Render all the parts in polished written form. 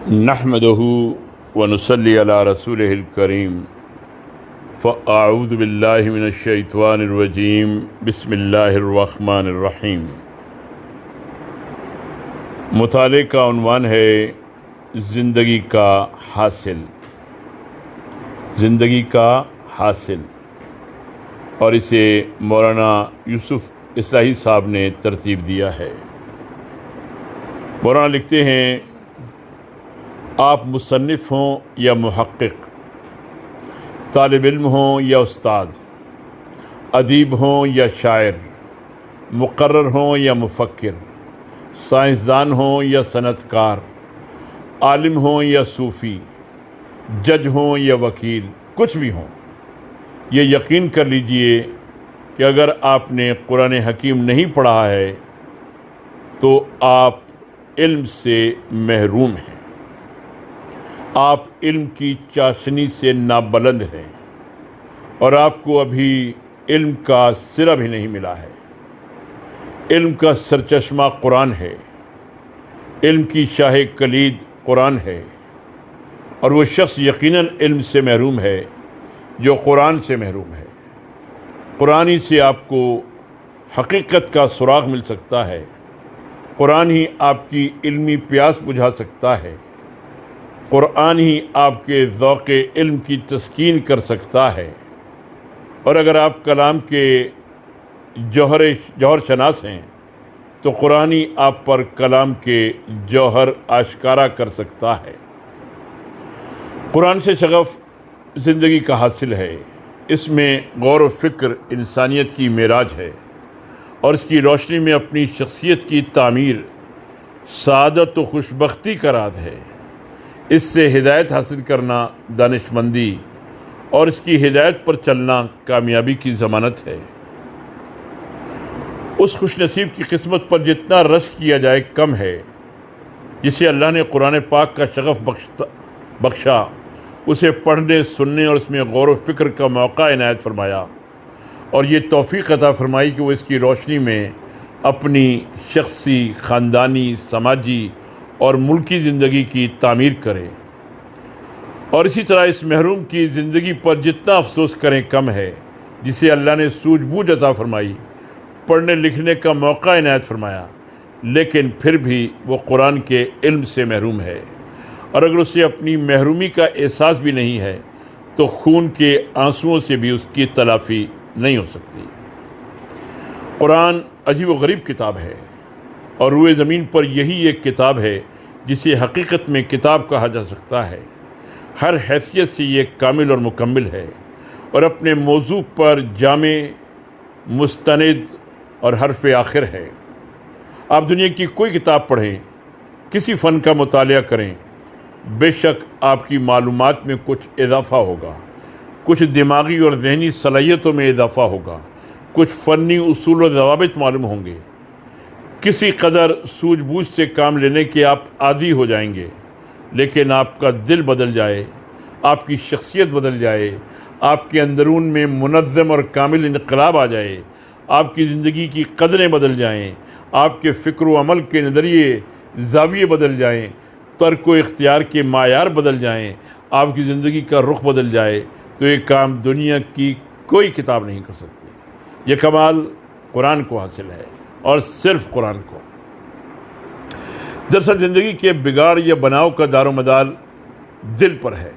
نحمده ونصلي على رسوله الكريم فأعوذ بالله من الشیطان الرجیم بسم اللہ الرحمن الرحیم۔ مطالعے کا عنوان ہے زندگی کا حاصل۔ زندگی کا حاصل، اور اسے مولانا یوسف اصلاحی صاحب نے ترتیب دیا ہے۔ مولانا لکھتے ہیں، آپ مصنف ہوں یا محقق، طالب علم ہوں یا استاد، ادیب ہوں یا شاعر، مقرر ہوں یا مفکر، سائنسدان ہوں یا صنعت کار، عالم ہوں یا صوفی، جج ہوں یا وکیل، کچھ بھی ہوں، یہ یقین کر لیجئے کہ اگر آپ نے قرآن حکیم نہیں پڑھا ہے تو آپ علم سے محروم ہیں، آپ علم کی چاشنی سے نابلند ہیں، اور آپ کو ابھی علم کا سرا بھی نہیں ملا ہے۔ علم کا سرچشمہ قرآن ہے، علم کی شاہ کلید قرآن ہے، اور وہ شخص یقیناً علم سے محروم ہے جو قرآن سے محروم ہے۔ قرآن ہی سے آپ کو حقیقت کا سراغ مل سکتا ہے، قرآن ہی آپ کی علمی پیاس بجھا سکتا ہے، قرآن ہی آپ کے ذوق علم کی تسکین کر سکتا ہے، اور اگر آپ کلام کے جوہر شناس ہیں تو قرآن ہی آپ پر کلام کے جوہر آشکارا کر سکتا ہے۔ قرآن سے شغف زندگی کا حاصل ہے، اس میں غور و فکر انسانیت کی معراج ہے، اور اس کی روشنی میں اپنی شخصیت کی تعمیر سعادت و خوشبختی کا راز ہے۔ اس سے ہدایت حاصل کرنا دانش مندی، اور اس کی ہدایت پر چلنا کامیابی کی ضمانت ہے۔ اس خوش نصیب کی قسمت پر جتنا رشک کیا جائے کم ہے، جسے اللہ نے قرآن پاک کا شغف بخشا، اسے پڑھنے، سننے اور اس میں غور و فکر کا موقع عنایت فرمایا، اور یہ توفیق عطا فرمائی کہ وہ اس کی روشنی میں اپنی شخصی، خاندانی، سماجی اور ملکی زندگی کی تعمیر کرے۔ اور اسی طرح اس محروم کی زندگی پر جتنا افسوس کریں کم ہے، جسے اللہ نے سوجھ بوجھ عطا فرمائی، پڑھنے لکھنے کا موقع عنایت فرمایا، لیکن پھر بھی وہ قرآن کے علم سے محروم ہے، اور اگر اسے اپنی محرومی کا احساس بھی نہیں ہے تو خون کے آنسوؤں سے بھی اس کی تلافی نہیں ہو سکتی۔ قرآن عجیب و غریب کتاب ہے، اور روئے زمین پر یہی ایک کتاب ہے جسے حقیقت میں کتاب کہا جا سکتا ہے۔ ہر حیثیت سے یہ کامل اور مکمل ہے، اور اپنے موضوع پر جامع، مستند اور حرف آخر ہے۔ آپ دنیا کی کوئی کتاب پڑھیں، کسی فن کا مطالعہ کریں، بے شک آپ کی معلومات میں کچھ اضافہ ہوگا، کچھ دماغی اور ذہنی صلاحیتوں میں اضافہ ہوگا، کچھ فنی اصول و ضوابط معلوم ہوں گے، کسی قدر سوجھ بوجھ سے کام لینے کے آپ عادی ہو جائیں گے، لیکن آپ کا دل بدل جائے، آپ کی شخصیت بدل جائے، آپ کے اندرون میں منظم اور کامل انقلاب آ جائے، آپ کی زندگی کی قدریں بدل جائیں، آپ کے فکر و عمل کے نظریے، زاویے بدل جائیں، ترک و اختیار کے معیار بدل جائیں، آپ کی زندگی کا رخ بدل جائے، تو یہ کام دنیا کی کوئی کتاب نہیں کر سکتی۔ یہ کمال قرآن کو حاصل ہے، اور صرف قرآن کو۔ دراصل زندگی کے بگاڑ یا بناؤ کا دار و مدار دل پر ہے۔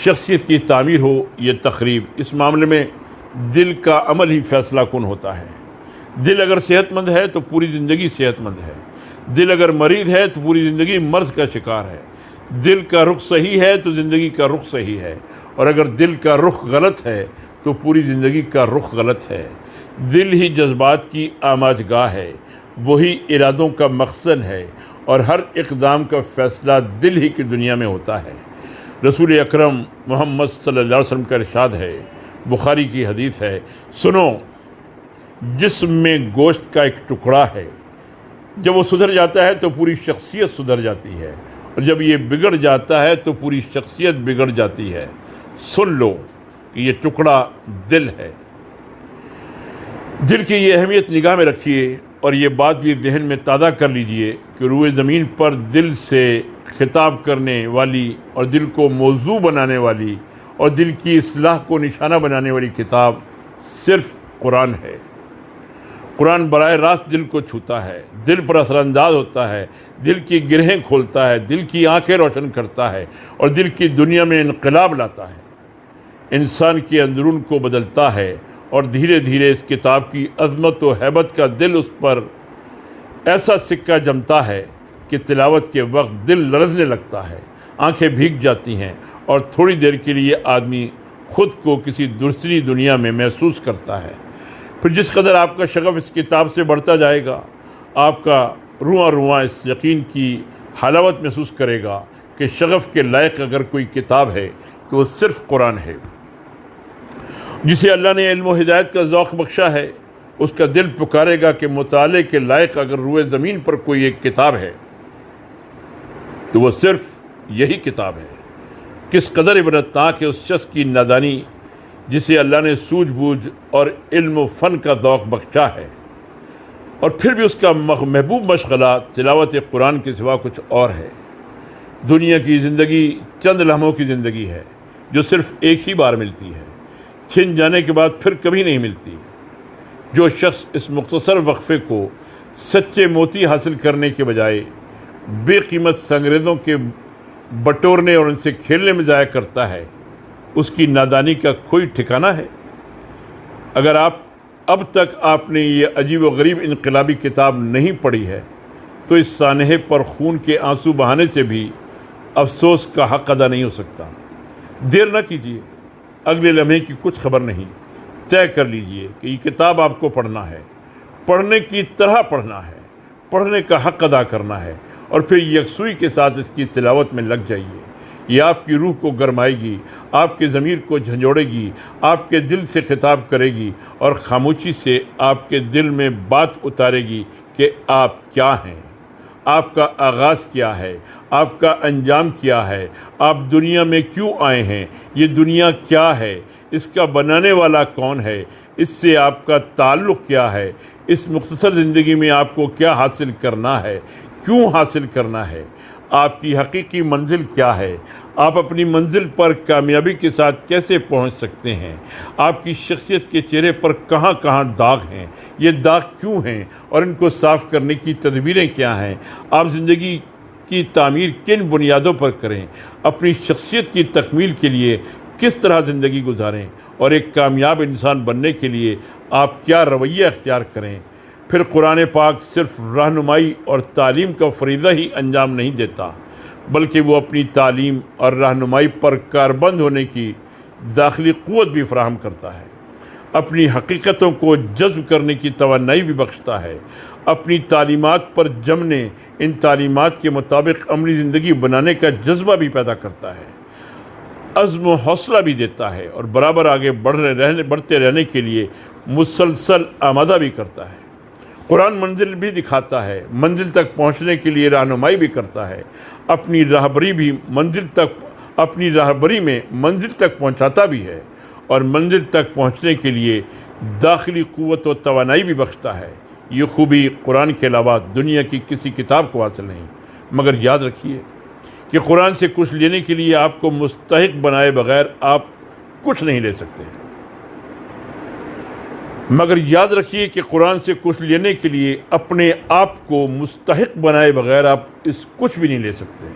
شخصیت کی تعمیر ہو یا تخریب، اس معاملے میں دل کا عمل ہی فیصلہ کن ہوتا ہے۔ دل اگر صحت مند ہے تو پوری زندگی صحت مند ہے، دل اگر مریض ہے تو پوری زندگی مرض کا شکار ہے۔ دل کا رخ صحیح ہے تو زندگی کا رخ صحیح ہے، اور اگر دل کا رخ غلط ہے تو پوری زندگی کا رخ غلط ہے۔ دل ہی جذبات کی آماج گاہ ہے، وہی ارادوں کا مخزن ہے، اور ہر اقدام کا فیصلہ دل ہی کی دنیا میں ہوتا ہے۔ رسول اکرم محمد صلی اللہ علیہ وسلم کا ارشاد ہے، بخاری کی حدیث ہے، سنو، جسم میں گوشت کا ایک ٹکڑا ہے، جب وہ سدھر جاتا ہے تو پوری شخصیت سدھر جاتی ہے، اور جب یہ بگڑ جاتا ہے تو پوری شخصیت بگڑ جاتی ہے۔ سن لو کہ یہ ٹکڑا دل ہے۔ دل کی یہ اہمیت نگاہ میں رکھیے، اور یہ بات بھی ذہن میں تازہ کر لیجئے کہ روئے زمین پر دل سے خطاب کرنے والی اور دل کو موضوع بنانے والی اور دل کی اصلاح کو نشانہ بنانے والی کتاب صرف قرآن ہے۔ قرآن براہ راست دل کو چھوتا ہے، دل پر اثر انداز ہوتا ہے، دل کی گرہیں کھولتا ہے، دل کی آنکھیں روشن کرتا ہے اور دل کی دنیا میں انقلاب لاتا ہے، انسان کے اندرون کو بدلتا ہے، اور دھیرے دھیرے اس کتاب کی عظمت و ہیبت کا دل اس پر ایسا سکہ جمتا ہے کہ تلاوت کے وقت دل لرزنے لگتا ہے، آنکھیں بھیگ جاتی ہیں اور تھوڑی دیر کے لیے آدمی خود کو کسی دوسری دنیا میں محسوس کرتا ہے۔ پھر جس قدر آپ کا شغف اس کتاب سے بڑھتا جائے گا، آپ کا رواں رواں اس یقین کی حلاوت محسوس کرے گا کہ شغف کے لائق اگر کوئی کتاب ہے تو وہ صرف قرآن ہے۔ جسے اللہ نے علم و ہدایت کا ذوق بخشا ہے، اس کا دل پکارے گا کہ مطالعے کے لائق اگر روئے زمین پر کوئی ایک کتاب ہے تو وہ صرف یہی کتاب ہے۔ کس قدر عبرتناک ہے اس شخص کی نادانی جسے اللہ نے سوجھ بوجھ اور علم و فن کا ذوق بخشا ہے، اور پھر بھی اس کا محبوب مشغلہ تلاوت قرآن کے سوا کچھ اور ہے۔ دنیا کی زندگی چند لمحوں کی زندگی ہے جو صرف ایک ہی بار ملتی ہے، چھن جانے کے بعد پھر کبھی نہیں ملتی۔ جو شخص اس مختصر وقفے کو سچے موتی حاصل کرنے کے بجائے بے قیمت سنگریزوں کے بٹورنے اور ان سے کھیلنے میں ضائع کرتا ہے، اس کی نادانی کا کوئی ٹھکانہ ہے؟ اگر اب تک آپ نے یہ عجیب و غریب انقلابی کتاب نہیں پڑھی ہے تو اس سانحے پر خون کے آنسو بہانے سے بھی افسوس کا حق ادا نہیں ہو سکتا۔ دیر نہ کیجیے، اگلے لمحے کی کچھ خبر نہیں، طے کر لیجئے کہ یہ کتاب آپ کو پڑھنا ہے، پڑھنے کی طرح پڑھنا ہے، پڑھنے کا حق ادا کرنا ہے، اور پھر یکسوئی کے ساتھ اس کی تلاوت میں لگ جائیے۔ یہ آپ کی روح کو گرمائے گی، آپ کے ضمیر کو جھنجھوڑے گی، آپ کے دل سے خطاب کرے گی اور خاموشی سے آپ کے دل میں بات اتارے گی کہ آپ کیا ہیں، آپ کا آغاز کیا ہے، آپ کا انجام کیا ہے، آپ دنیا میں کیوں آئے ہیں، یہ دنیا کیا ہے، اس کا بنانے والا کون ہے، اس سے آپ کا تعلق کیا ہے، اس مختصر زندگی میں آپ کو کیا حاصل کرنا ہے، کیوں حاصل کرنا ہے، آپ کی حقیقی منزل کیا ہے، آپ اپنی منزل پر کامیابی کے ساتھ کیسے پہنچ سکتے ہیں، آپ کی شخصیت کے چہرے پر کہاں کہاں داغ ہیں، یہ داغ کیوں ہیں اور ان کو صاف کرنے کی تدبیریں کیا ہیں، آپ زندگی کی تعمیر کن بنیادوں پر کریں، اپنی شخصیت کی تکمیل کے لیے کس طرح زندگی گزاریں، اور ایک کامیاب انسان بننے کے لیے آپ کیا رویہ اختیار کریں۔ پھر قرآن پاک صرف رہنمائی اور تعلیم کا فریضہ ہی انجام نہیں دیتا، بلکہ وہ اپنی تعلیم اور رہنمائی پر کاربند ہونے کی داخلی قوت بھی فراہم کرتا ہے، اپنی حقیقتوں کو جذب کرنے کی توانائی بھی بخشتا ہے، اپنی تعلیمات پر جمنے، ان تعلیمات کے مطابق عملی زندگی بنانے کا جذبہ بھی پیدا کرتا ہے، عزم و حوصلہ بھی دیتا ہے، اور برابر آگے بڑھتے رہنے کے لیے مسلسل آمادہ بھی کرتا ہے۔ قرآن منزل بھی دکھاتا ہے، منزل تک پہنچنے کے لیے رہنمائی بھی کرتا ہے، اپنی راہبری میں منزل تک پہنچاتا بھی ہے، اور منزل تک پہنچنے کے لیے داخلی قوت و توانائی بھی بخشتا ہے۔ یہ خوبی قرآن کے علاوہ دنیا کی کسی کتاب کو حاصل نہیں، مگر یاد رکھیے کہ قرآن سے کچھ لینے کے لیے آپ کو مستحق بنائے بغیر آپ کچھ نہیں لے سکتے، مگر یاد رکھیے کہ قرآن سے کچھ لینے کے لیے اپنے آپ کو مستحق بنائے بغیر آپ اس کچھ بھی نہیں لے سکتے،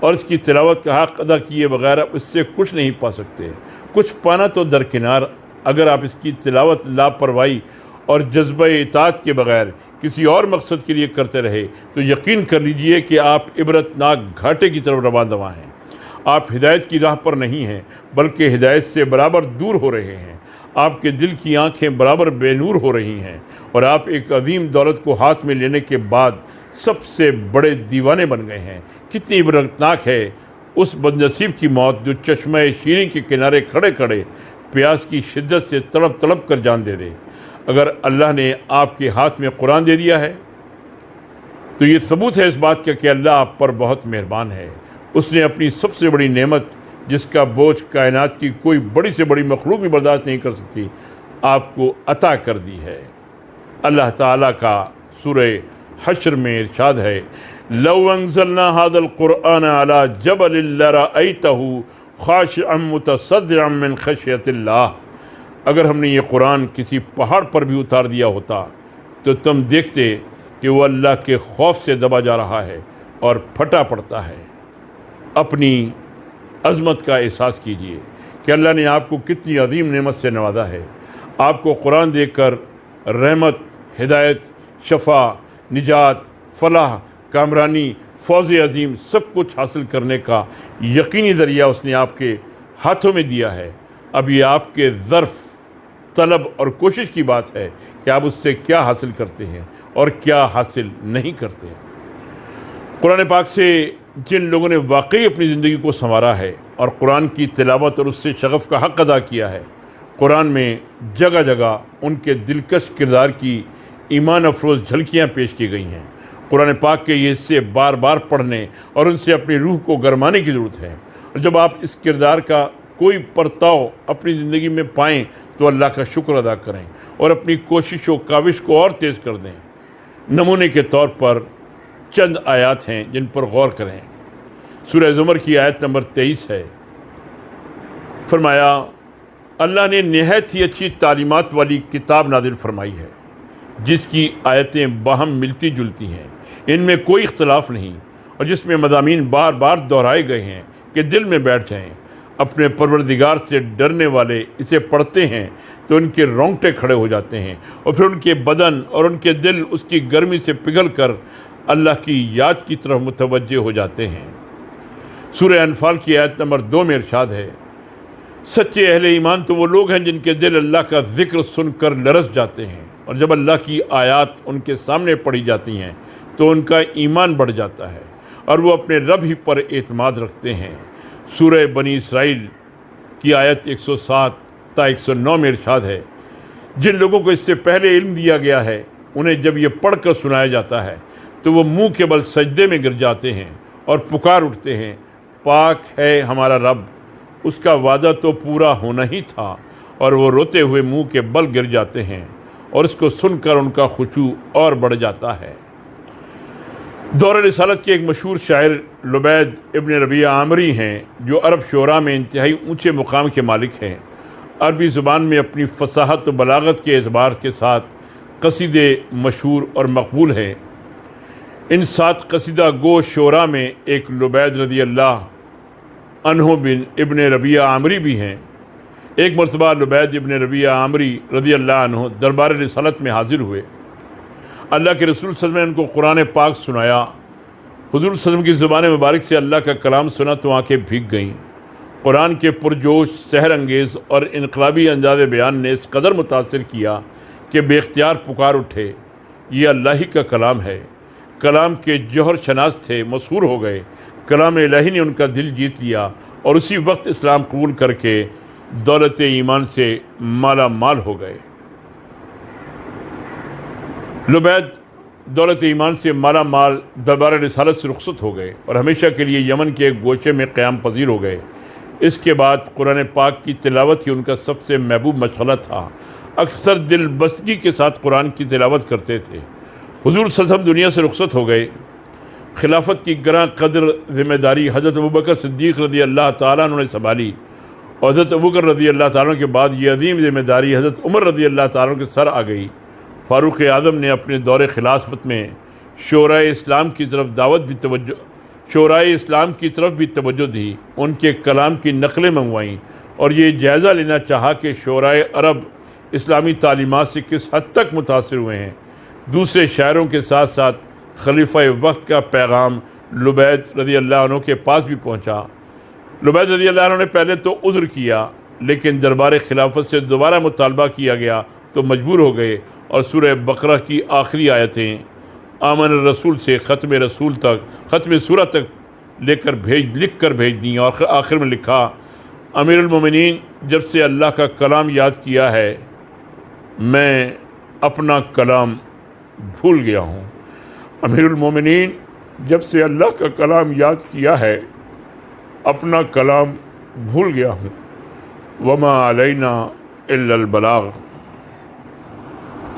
اور اس کی تلاوت کا حق ادا کیے بغیر آپ اس سے کچھ نہیں پا سکتے۔ کچھ پانا تو درکنار، اگر آپ اس کی تلاوت لاپرواہی اور جذبہ اطاعت کے بغیر کسی اور مقصد کے لیے کرتے رہے تو یقین کر لیجئے کہ آپ عبرتناک گھاٹے کی طرف رواں دواں ہیں۔ آپ ہدایت کی راہ پر نہیں ہیں، بلکہ ہدایت سے برابر دور ہو رہے ہیں۔ آپ کے دل کی آنکھیں برابر بے نور ہو رہی ہیں، اور آپ ایک عظیم دولت کو ہاتھ میں لینے کے بعد سب سے بڑے دیوانے بن گئے ہیں۔ کتنی عبرتناک ہے اس بدنصیب کی موت جو چشمہ شیریں کے کنارے کھڑے کھڑے پیاس کی شدت سے تڑپ تڑپ کر جان دے دے۔ اگر اللہ نے آپ کے ہاتھ میں قرآن دے دیا ہے تو یہ ثبوت ہے اس بات کا کہ اللہ آپ پر بہت مہربان ہے۔ اس نے اپنی سب سے بڑی نعمت، جس کا بوجھ کائنات کی کوئی بڑی سے بڑی مخلوق بھی برداشت نہیں کر سکتی، آپ کو عطا کر دی ہے۔ اللہ تعالیٰ کا سورہ حشر میں ارشاد ہے، لو انزلنا هذا القرآن على جبل لرأيته خاشعا متصدعا من خشیت اللہ، اگر ہم نے یہ قرآن کسی پہاڑ پر بھی اتار دیا ہوتا تو تم دیکھتے کہ وہ اللہ کے خوف سے دبا جا رہا ہے اور پھٹا پڑتا ہے۔ اپنی عظمت کا احساس کیجئے کہ اللہ نے آپ کو کتنی عظیم نعمت سے نوازا ہے۔ آپ کو قرآن دے کر رحمت، ہدایت، شفا، نجات، فلاح، کامرانی، فوز عظیم سب کچھ حاصل کرنے کا یقینی ذریعہ اس نے آپ کے ہاتھوں میں دیا ہے۔ اب یہ آپ کے ظرف، طلب اور کوشش کی بات ہے کہ آپ اس سے کیا حاصل کرتے ہیں اور کیا حاصل نہیں کرتے۔ قرآن پاک سے جن لوگوں نے واقعی اپنی زندگی کو سنوارا ہے اور قرآن کی تلاوت اور اس سے شغف کا حق ادا کیا ہے، قرآن میں جگہ جگہ ان کے دلکش کردار کی ایمان افروز جھلکیاں پیش کی گئی ہیں۔ قرآن پاک کے یہ حصے بار بار پڑھنے اور ان سے اپنی روح کو گرمانے کی ضرورت ہے، اور جب آپ اس کردار کا کوئی پرتاؤ اپنی زندگی میں پائیں تو اللہ کا شکر ادا کریں اور اپنی کوشش و کاوش کو اور تیز کر دیں۔ نمونے کے طور پر چند آیات ہیں جن پر غور کریں۔ سورہ زمر کی آیت نمبر 23 ہے۔ فرمایا اللہ نے نہایت ہی اچھی تعلیمات والی کتاب نازل فرمائی ہے جس کی آیتیں باہم ملتی جلتی ہیں، ان میں کوئی اختلاف نہیں، اور جس میں مضامین بار بار دہرائے گئے ہیں کہ دل میں بیٹھ جائیں۔ اپنے پروردگار سے ڈرنے والے اسے پڑھتے ہیں تو ان کے رونگٹے کھڑے ہو جاتے ہیں، اور پھر ان کے بدن اور ان کے دل اس کی گرمی سے پگھل کر اللہ کی یاد کی طرف متوجہ ہو جاتے ہیں۔ سورہ انفال کی آیت نمبر 2 میں ارشاد ہے، سچے اہل ایمان تو وہ لوگ ہیں جن کے دل اللہ کا ذکر سن کر لرز جاتے ہیں، اور جب اللہ کی آیات ان کے سامنے پڑھی جاتی ہیں تو ان کا ایمان بڑھ جاتا ہے اور وہ اپنے رب ہی پر اعتماد رکھتے ہیں۔ سورہ بنی اسرائیل کی آیت 107 تا 109 میں ارشاد ہے، جن لوگوں کو اس سے پہلے علم دیا گیا ہے انہیں جب یہ پڑھ کر سنایا جاتا ہے تو وہ منہ کے بل سجدے میں گر جاتے ہیں اور پکار اٹھتے ہیں، پاک ہے ہمارا رب، اس کا وعدہ تو پورا ہونا ہی تھا، اور وہ روتے ہوئے منہ کے بل گر جاتے ہیں، اور اس کو سن کر ان کا خشوع اور بڑھ جاتا ہے۔ دور رسالت کے ایک مشہور شاعر لبید ابن ربیعہ عامری ہیں جو عرب شعراء میں انتہائی اونچے مقام کے مالک ہیں۔ عربی زبان میں اپنی فصاحت و بلاغت کے اعتبار کے ساتھ قصیدے مشہور اور مقبول ہیں۔ ان 7 قصیدہ گو شعراء میں ایک لبید رضی اللہ عنہ بن ابن ربیعہ عامری بھی ہیں۔ ایک مرتبہ لبید ابن ربیعہ عامری رضی اللہ عنہ دربار رسالت میں حاضر ہوئے۔ اللہ کے رسول صلی اللہ علیہ وسلم نے ان کو قرآن پاک سنایا۔ حضور صلی اللہ علیہ وسلم کی زبان مبارک سے اللہ کا کلام سنا تو آنکھیں بھیگ گئیں۔ قرآن کے پرجوش، سحر انگیز اور انقلابی انداز بیان نے اس قدر متاثر کیا کہ بے اختیار پکار اٹھے، یہ اللہ ہی کا کلام ہے۔ کلام کے جوہر شناس تھے، مسحور ہو گئے۔ کلام الہی نے ان کا دل جیت لیا اور اسی وقت اسلام قبول کر کے دولت ایمان سے مالا مال ہو گئے۔ لبید دولت ایمان سے مالا مال دربار رسالت سے رخصت ہو گئے اور ہمیشہ کے لیے یمن کے ایک گوشے میں قیام پذیر ہو گئے۔ اس کے بعد قرآن پاک کی تلاوت ہی ان کا سب سے محبوب مشغلہ تھا۔ اکثر دل بستگی کے ساتھ قرآن کی تلاوت کرتے تھے۔ حضور صلی اللہ علیہ وسلم دنیا سے رخصت ہو گئے۔ خلافت کی گراں قدر ذمہ داری حضرت ابوبکر صدیق رضی اللہ تعالیٰ عنہ نے سنبھالی، اور حضرت ابوبکر رضی اللہ تعالیٰ عنہ کے بعد یہ عظیم ذمہ داری حضرت عمر رضی اللہ تعالیٰ عنہ کے سر آ گئی۔ فاروق اعظم نے اپنے دور خلافت میں شورائے اسلام کی طرف بھی توجہ دی، ان کے کلام کی نقلیں منگوائیں اور یہ جائزہ لینا چاہا کہ شورائے عرب اسلامی تعلیمات سے کس حد تک متاثر ہوئے ہیں۔ دوسرے شاعروں کے ساتھ ساتھ خلیفہ وقت کا پیغام لبید رضی اللہ عنہ کے پاس بھی پہنچا۔ لبید رضی اللہ عنہ نے پہلے تو عذر کیا، لیکن دربار خلافت سے دوبارہ مطالبہ کیا گیا تو مجبور ہو گئے، اور سورہ بقرہ کی آخری آیتیں آمن الرسول سے ختم سورہ تک لکھ کر بھیج دیں، اور آخر میں لکھا، امیر المومنین، جب سے اللہ کا کلام یاد کیا ہے میں اپنا کلام بھول گیا ہوں۔ امیر المومنین، جب سے اللہ کا کلام یاد کیا ہے اپنا کلام بھول گیا ہوں۔ وما علینا الا البلاغ۔